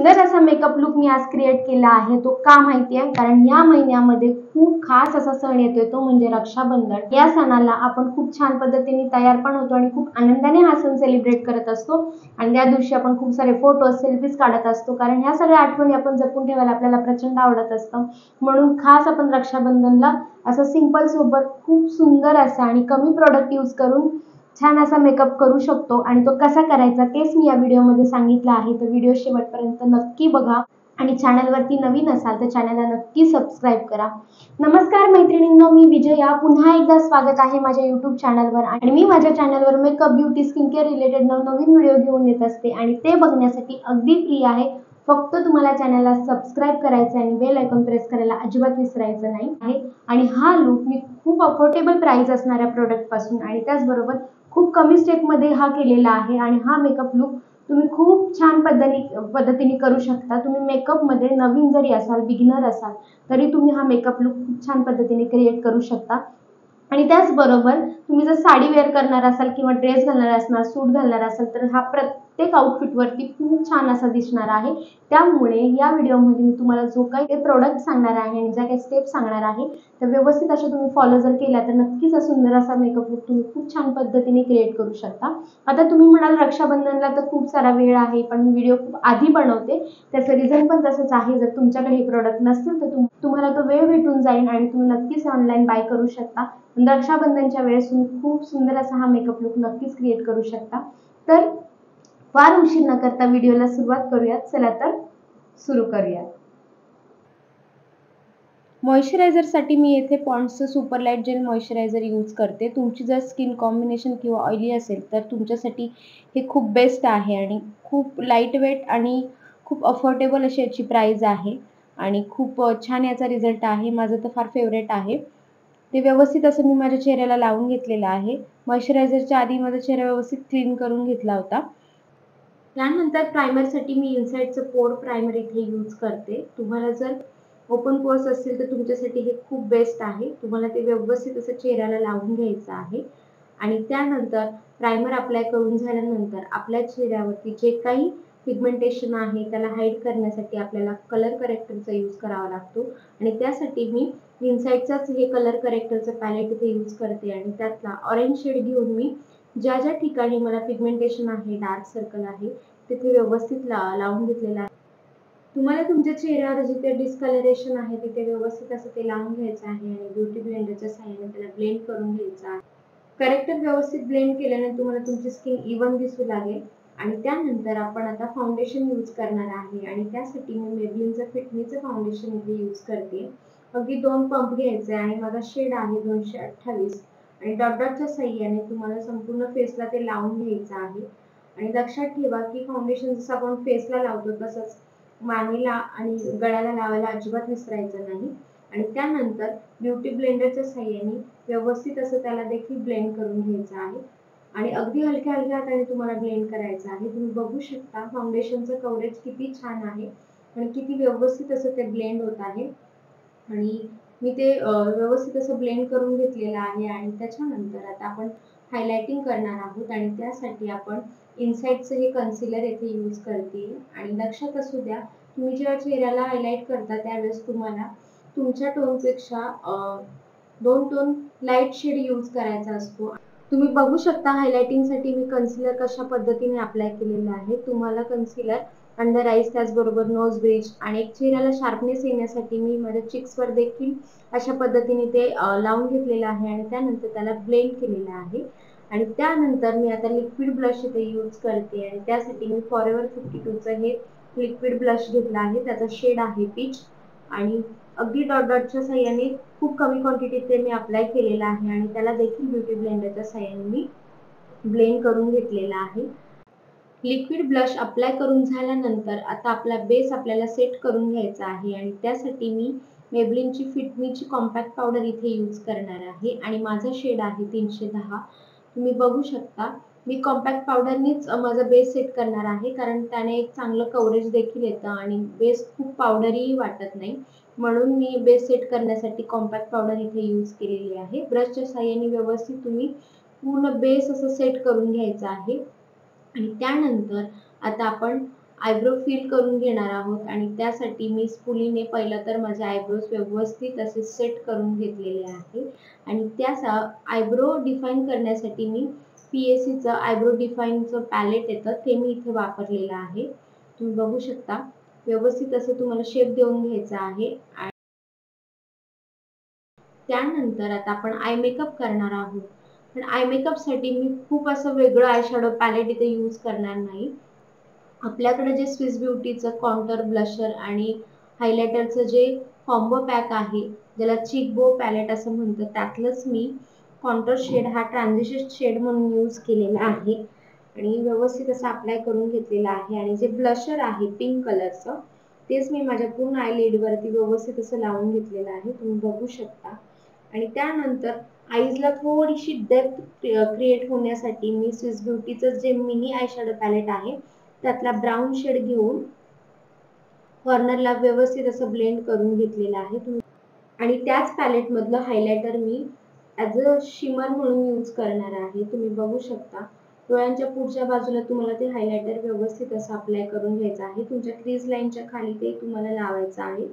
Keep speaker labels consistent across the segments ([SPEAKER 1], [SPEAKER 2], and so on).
[SPEAKER 1] सुंदर असा makeup look मी आज क्रिएट केला आहे। तो का माहिती आहे? कारण या महिन्यामध्ये खूप खास असा सण येतोय, तो म्हणजे रक्षाबंधन। या सणाला आपण खूप छान पद्धतीने तयार पण होतो आणि खूप आनंदाने हा सण सेलिब्रेट करत असतो। आणि त्या दिवशी आपण खूप सारे फोटो सेल्फीज काढत असतो, कारण ह्या सगळ्या आठवणी आपण जपून ठेवायला आपल्याला प्रचंड आवडत असतं। म्हणून खास आपण रक्षाबंधनला असं सिंपल सोबत खूप सुंदर असा आणि कमी प्रोडक्ट यूज करून छान असा मेकअप करू शकतो। आणि तो कसा करायचा तेच मी या व्हिडिओमध्ये सांगितलं आहे। तर व्हिडिओ शेवटपर्यंत नक्की बघा आणि चॅनलवरती नवीन असाल तर चॅनलला नक्की सबस्क्राइब करा। नमस्कार मैत्रिणींनो, मी विजया पुन्हा एकदा स्वागत आहे माझ्या यूट्यूब चॅनलवर। आणि मी माझ्या चॅनलवर makeup, beauty, skin care related नवनवीन व्हिडिओ घेऊन येत असते आणि ते बघण्यासाठी अगदी फ्री आहे। फक्त तुम्हाला चॅनलला सबस्क्राइब करायचं आणि बेल आयकॉन प्रेस करायला अजिबात विसरायचं नाही आहे। आणि हा लुक मी खूप अफोर्डेबल प्राइस असणाऱ्या प्रोडक्ट पासून आणि त्याचबरोबर खूप कमी स्टेप मध्ये हा केलेला आहे। आणि हा मेकअप लुक तुम्ही खूप छान पद्धतीने करू शकता। तुम्ही मेकअप मध्ये नवीन जरी असाल, बिगिनर असाल, तरी तुम्ही हा मेकअप लुक खूप छान पद्धतीने क्रिएट करू शकता। आणि त्याचबरोबर तुम्ही जर साडी वेअर करणार असाल किंवा ड्रेस घालणार असणार, सूट घालणार असाल, तर हा प्रत्येक आउटफिट वरती खूप छान असा दिसणार आहे। त्यामुळे या व्हिडिओमध्ये मी तुम्हाला जो काही प्रोडक्ट सांगणार आहे आणि ज्या काही स्टेप सांगणार आहे तर व्यवस्थित अशा तुम्ही फॉलो जर केल्या तर नक्कीच हा सुंदर असा मेकअप लुक तुम्ही खूप छान पद्धतीने क्रिएट करू शकता। आता तुम्ही म्हणाल रक्षाबंधनला तर खूप सारा वेळ आहे, पण मी व्हिडिओ खूप आधी बनवते, त्याचं रिझन पण तसंच आहे। जर तुमच्याकडे हे प्रोडक्ट नसतील तर तुम्हाला तो वेळ भेटून जाईल आणि तुम्ही नक्कीच ऑनलाईन बाय करू शकता। रक्षाबंधनच्या वेळेस तुम्ही खूप सुंदर असा हा मेकअप लुक नक्कीच क्रिएट करू शकता। तर फार उशीर न करता व्हिडिओला सुरुवात करूयात। चला तर सुरू करूयात। मॉइश्चरायझरसाठी मी येथे पॉन्ड्सचं super light gel moisturiser use करते। तुमची जर स्किन कॉम्बिनेशन किंवा ऑइली असेल तर तुमच्यासाठी हे खूप बेस्ट आहे आणि खूप लाईट वेट आणि खूप अफोर्डेबल अशी याची प्राइस आहे आणि खूप छान याचा रिझल्ट आहे। माझं तर फार फेवरेट आहे। ते व्यवस्थित असं मी माझ्या चेहऱ्याला लावून घेतलेलं आहे। मॉइश्चरायझरच्या आधी माझा चेहरा व्यवस्थित क्लीन करून घेतला होता। त्यानंतर प्रायमरसाठी मी इनसाइडचं पोर प्रायमर इथे यूज करते। तुम्हाला जर ओपन पोर्स असतील तर तुमच्यासाठी हे खूप बेस्ट आहे। तुम्हाला ते व्यवस्थित असं चेहऱ्याला लावून घ्यायचं आहे आणि त्यानंतर प्रायमर अप्लाय करून झाल्यानंतर आपल्या चेहऱ्यावरती जे काही पिगमेंटेशन आहे त्याला हाईड करण्यासाठी आपल्याला कलर करेक्टरचा यूज करावा लागतो आणि त्यासाठी मी इनसाइडचाच हे कलर करेक्टरचं पॅलेट इथे यूज करते आणि त्यातला ऑरेंज शेड घेऊन मी ज्या ज्या ठिकाणी मला पिगमेंटेशन आहे, डार्क सर्कल आहे, तिथे व्यवस्थित लावून घेतलेला आहे। तुम्हाला तुमच्या चेहऱ्यावर जिथे डिस्कलरेशन आहे तिथे व्यवस्थित असं ते लावून घ्यायचं आहे आणि ब्युटी ब्लेंडरच्या साहाय्याने त्याला ब्लेंड करून घ्यायचं आहे। करेक्टर व्यवस्थित ब्लेंड केल्याने तुम्हाला तुमची स्किन इवन दिसू लागेल। आणि त्यानंतर आपण आता फाउंडेशन यूज करणार आहे आणि त्यासाठी मी मेबलिनचं फिटमीचं फाउंडेशन इथे यूज करते। अगदी 2 पंप घ्यायचे आणि माझा शेड आहे 228 आणि डॉट डॉटच्या साहाय्याने तुम्हाला संपूर्ण फेसला ते लावून घ्यायचं आहे। आणि लक्षात ठेवा की फाउंडेशन जसं आपण फेसला लावतो तसंच मानेला आणि गळ्याला लावायला अजिबात विसरायचं नाही। आणि त्यानंतर ब्युटी ब्लेंडरच्या साहाय्याने व्यवस्थित असं त्याला देखील ब्लेंड करून घ्यायचं आहे आणि अगदी हलक्या हलक्या हाताने तुम्हाला ब्लेंड करायचं आहे। तुम्ही बघू शकता फाउंडेशनचं कव्हरेज किती छान आहे आणि किती व्यवस्थित असं ते ब्लेंड होत आहे आणि मी ते व्यवस्थित असं ब्लेंड करून घेतलेलं आहे। आणि त्याच्यानंतर आता आपण हायलायटिंग करणार आहोत आणि त्यासाठी आपण इनसाइडचं हे कन्सिलर येथे यूज करते। आणि लक्षात असू द्या, तुम्ही जेव्हा चेहऱ्याला हायलाइट करता त्यावेळेस तुम्हाला तुमच्या टोनपेक्षा 2 टोन लाईट शेड यूज करायचा असतो। तुम्ही बघू शकता हायलाइटिंगसाठी मी कन्सिलर कशा पद्धतीने अप्लाय केलेलं आहे। तुम्हाला कन्सिलर अंडर आईज, त्याचबरोबर नोज ब्रिज आणि एक चेहऱ्याला शार्पनेस येण्यासाठी मी माझ्या चिक्सवर देखील अशा पद्धतीने ते लावून घेतलेलं आहे आणि त्यानंतर त्याला ब्लेंड केलेलं आहे। आणि त्यानंतर मी आता लिक्विड ब्लश इथे यूज करते आणि त्यासाठी मी फॉरएव्हर 52चं हे लिक्विड ब्लश घेतला आहे। त्याचा शेड आहे पीच आणि अगदी डॉट डॉटच्या साहाय्याने खूप कमी क्वांटिटीत ते मी अप्लाय केलेलं आहे आणि त्याला देखील ब्युटी ब्लेंडरच्या साहाय्याने मी ब्लेंड करून घेतलेला आहे। लिक्विड ब्लश अप्लाय करून झाल्यानंतर आता आपला बेस आपल्याला सेट करून घ्यायचा आहे आणि त्यासाठी मी मेबलिनची फिटमीची कॉम्पॅक्ट पावडर इथे यूज करणार आहे आणि माझा शेड आहे 310। तुम्ही बघू शकता मी कॉम्पॅक्ट पावडरनीच माझा बेस सेट करणार आहे, कारण त्याने एक चांगलं कव्हरेज देखील येतं आणि बेस खूप पावडरी वाटत नाही। म्हणून मी बेस सेट करण्यासाठी कॉम्पॅक्ट पावडर इथे यूज केलेली आहे। ब्रशच्या साहाय्याने व्यवस्थित तुम्ही पूर्ण बेस असं सेट करून घ्यायचं आहे आणि त्यानंतर आता आपण आयब्रो फिल करून घेणार आहोत आणि त्यासाठी मी स्पुलीने पहिला तर माझे आयब्रोज व्यवस्थित असे सेट करून घेतलेले आहे आणि त्या आयब्रो डिफाईन करण्यासाठी मी PSCचं आयब्रो डिफाईनचं पॅलेट येतं ते मी इथे वापरलेलं आहे. तुम्ही बघू शकता व्यवस्थित असं तुम्हाला शेप देऊन घ्यायचा आहे. त्यानंतर आता आपण आय मेकअप करणार आहोत. पण आय मेकअपसाठी मी खूप असं वेगळं आय शॅडो पॅलेट इथे यूज करणार नाही. आपल्याकडे जे स्विस ब्युटीचं कॉन्टर ब्लशर आणि हायलायटरचं जे कॉम्बो पॅक आहे ज्याला चिक बो पॅलेट असं म्हणतात त्यातलंच मी कॉन्टर शेड हा ट्रान्झिशन शेड म्हणून यूज केलेला आहे आणि व्यवस्थित असं अप्लाय करून घेतलेला आहे आणि जे ब्लशर आहे पिंक कलरचं तेच मी माझ्या पूर्ण आयलिडवरती व्यवस्थित असं लावून घेतलेलं आहे. तुम्ही बघू शकता आणि त्यानंतर आईजला थोडीशी डेप्थ क्रिएट होण्यासाठी मी स्विस ब्युटीचं जे मिनी आय शॅडो पॅलेट आहे त्यातला ब्राऊन शेड घेऊन कॉर्नरला व्यवस्थित असं ब्लेंड करून घेतलेलं आहे आणि त्याच पॅलेट मधलं highlighter me as a shimmer म्हणून यूज करणार आहे. तुम्ही बघू शकता डोळ्यांच्या पुढच्या बाजूला तुम्हाला ते हायलायटर व्यवस्थित असं अप्लाय करून घ्यायचं आहे. तुमच्या क्रीज लाईनच्या खाली ते तुम्हाला लावायचं आहे.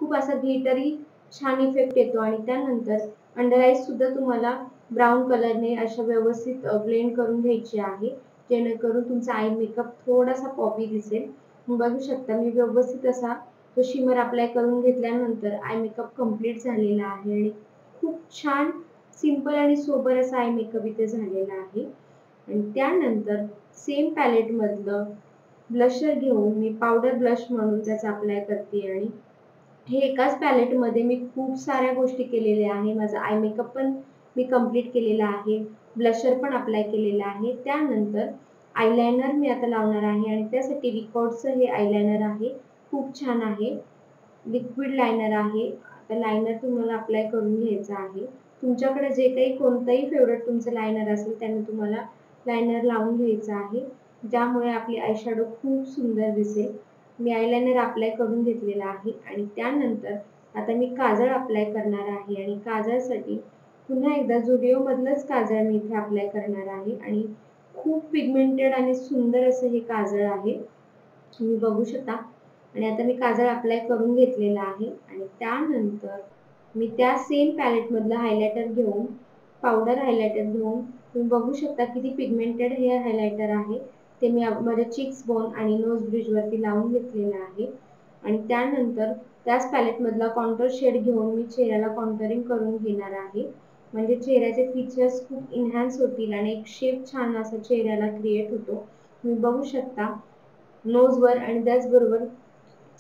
[SPEAKER 1] खूप असा ग्लिटरी छान इफेक्ट येतो आणि त्यानंतर अंडर आईज सुद्धा तुम्हाला ब्राऊन कलरने अशा व्यवस्थित ब्लेंड करून घ्यायची आहे जेणेकरून तुमचा आय मेकअप थोडासा पॉपी दिसेल. बघू शकता मी व्यवस्थित असा तो शिमर अप्लाय करून घेतल्यानंतर आय मेकअप कंप्लीट झालेला आहे आणि खूप छान सिंपल आणि सोबर असा आय मेकअप इथे झालेला आहे. आणि त्यानंतर सेम पॅलेट मधलं ब्लशर घेऊन मी पावडर ब्लश म्हणून त्याचा अप्लाय करते आणि हे एकाच पॅलेट मध्ये मी खूप साऱ्या गोष्टी केलेल्या आहे. माझा आय मेकअप पण मी कंप्लीट केलेला आहे, ब्लशर पण अप्लाय केलेला आहे. त्यानंतर आयलायनर मी आता लावणार आहे आणि त्यासाठी रिकॉर्डचं हे आयलायनर आहे, खूप छान आहे, लिक्विड लायनर आहे. आता लायनर तुम्हाला अप्लाय करून घ्यायचं आहे. तुमच्याकडे जे काही कोणतंही फेवरेट तुमचं लायनर असेल त्याने तुम्हाला लायनर लावून घ्यायचं आहे ज्यामुळे आपली आय शॅडो खूप सुंदर दिसेल. मी आयलायनर अप्लाय करून घेतलेला आहे आणि त्यानंतर आता मी काजळ अप्लाय करणार आहे आणि काजळसाठी पुन्हा एकदा झुडिओ मधलंच काजळ मी इथे अप्लाय करणार आहे आणि खूप पिगमेंटेड आणि सुंदर असं हे काजळ आहे. तुम्ही बघू शकता आणि आता मी काजळ अप्लाय करून घेतलेला आहे आणि त्यानंतर मी त्या सेम पॅलेट मधलं हायलायटर घेऊन पावडर हायलायटर घेऊन तुम्ही बघू शकता किती पिगमेंटेड हे हायलायटर आहे ते मी माझ्या चिक्स बोन आणि नोज ब्रिज वरती लावून घेतलेलं आहे आणि त्यानंतर त्याच पॅलेट मधला कॉन्टोर शेड घेऊन मी चेहऱ्याला कॉन्टरिंग करून घेणार आहे म्हणजे चेहऱ्याचे फीचर्स खूप इन्हान्स होतील आणि एक शेप छान असा चेहऱ्याला क्रिएट होतो. तुम्ही बघू शकता नोजवर आणि त्याचबरोबर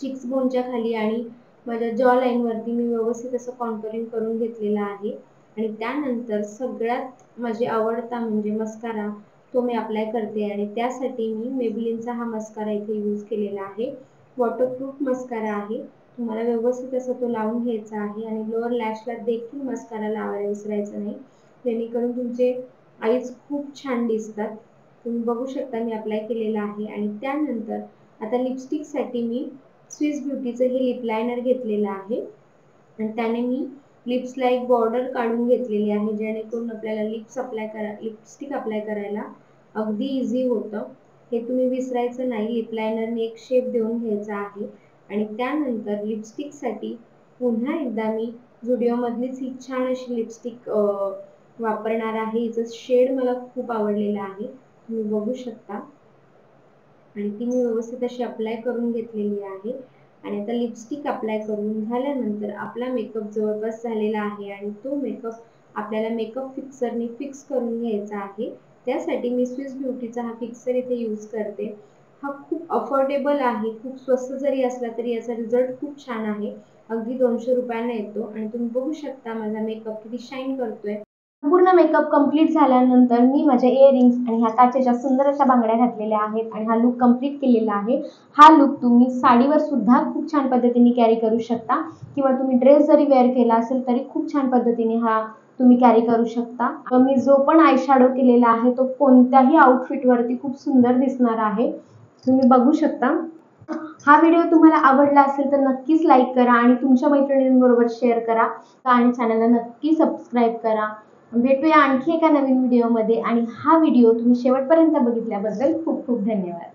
[SPEAKER 1] चिक्स बोनच्या खाली आणि माझ्या जॉ लाईन वरती मी व्यवस्थित असं कॉन्टोरिंग करून घेतलेलं आहे आणि त्यानंतर सगळ्यात माझी आवडता म्हणजे मस्कारा तो मी अप्लाय करते आणि त्यासाठी मी मेबलिनचा हा मस्कारा इथे यूज केलेला आहे. वॉटरप्रूफ मस्कारा आहे. तुम्हाला व्यवस्थित असं तो लावून घ्यायचा आहे आणि लोअर लॅशला देखील मस्कारा लावायला विसरायचं नाही जेणेकरून तुमचे आईज खूप छान दिसतात. तुम्ही बघू शकता मी अप्लाय केलेला आहे आणि त्यानंतर आता लिपस्टिकसाठी मी स्विस ब्युटीचं हे लिप लायनर घेतलेलं आहे आणि त्याने मी लिप्सला एक बॉर्डर काढून घेतलेली आहे जेणेकरून आपल्याला लिपस्टिक अप्लाय करायला अगदी इझी होतं. हे तुम्ही विसरायचं नाही. लिप लायनरने एक शेप देऊन घ्यायचा आहे आणि त्यानंतर लिपस्टिकसाठी पुन्हा एकदा मी झुडिओमधलीच ही छान अशी लिपस्टिक वापरणार आहे. हिचं शेड मला खूप आवडलेलं आहे. तुम्ही बघू शकता आणि ती मी व्यवस्थित अशी अप्लाय करून घेतलेली आहे आणि आता लिपस्टिक अप्लाय करून झाल्यानंतर आपला मेकअप जवळपास झालेला आहे आणि तो मेकअप आपल्याला मेकअप फिक्सरने फिक्स करून घ्यायचा आहे. त्यासाठी मी स्विस ब्युटीचा हा फिक्सर इथे यूज करते. हा खूप अफोर्डेबल आहे, खूप स्वस्त जरी असला तरी याचा रिझल्ट खूप छान आहे. अगदी 200 रुपयांना येतो आणि तुम्ही बघू शकता माझा मेकअप किती शाईन करतोय. पूर्ण मेकअप कंप्लीट झाल्यानंतर मी माझे इयरिंग्स आणि ह्या काचेच्या सुंदर अशा बांगड्या घातलेल्या आहेत आणि हा लुक कंप्लीट केलेला आहे. हा लुक तुम्ही साडीवर सुद्धा खूप छान पद्धतीने कॅरी करू शकता किंवा तुम्ही ड्रेस जरी वेअर केला असेल तरी खूप छान पद्धतीने हा तुम्ही कॅरी करू शकता. मी जो पण आय शॅडो केलेला आहे तो कोणत्याही आउटफिट वरती खूप सुंदर दिसणार आहे. तुम्ही बघू शकता. हा व्हिडिओ तुम्हाला आवडला असेल तर नक्कीच लाईक करा आणि तुमच्या मैत्रिणींबरोबर शेअर करा आणि चॅनलला नक्की सबस्क्राईब करा. भेटूया आणखी एका नवीन व्हिडिओमध्ये आणि हा व्हिडिओ तुम्ही शेवटपर्यंत बघितल्याबद्दल खूप खूप धन्यवाद.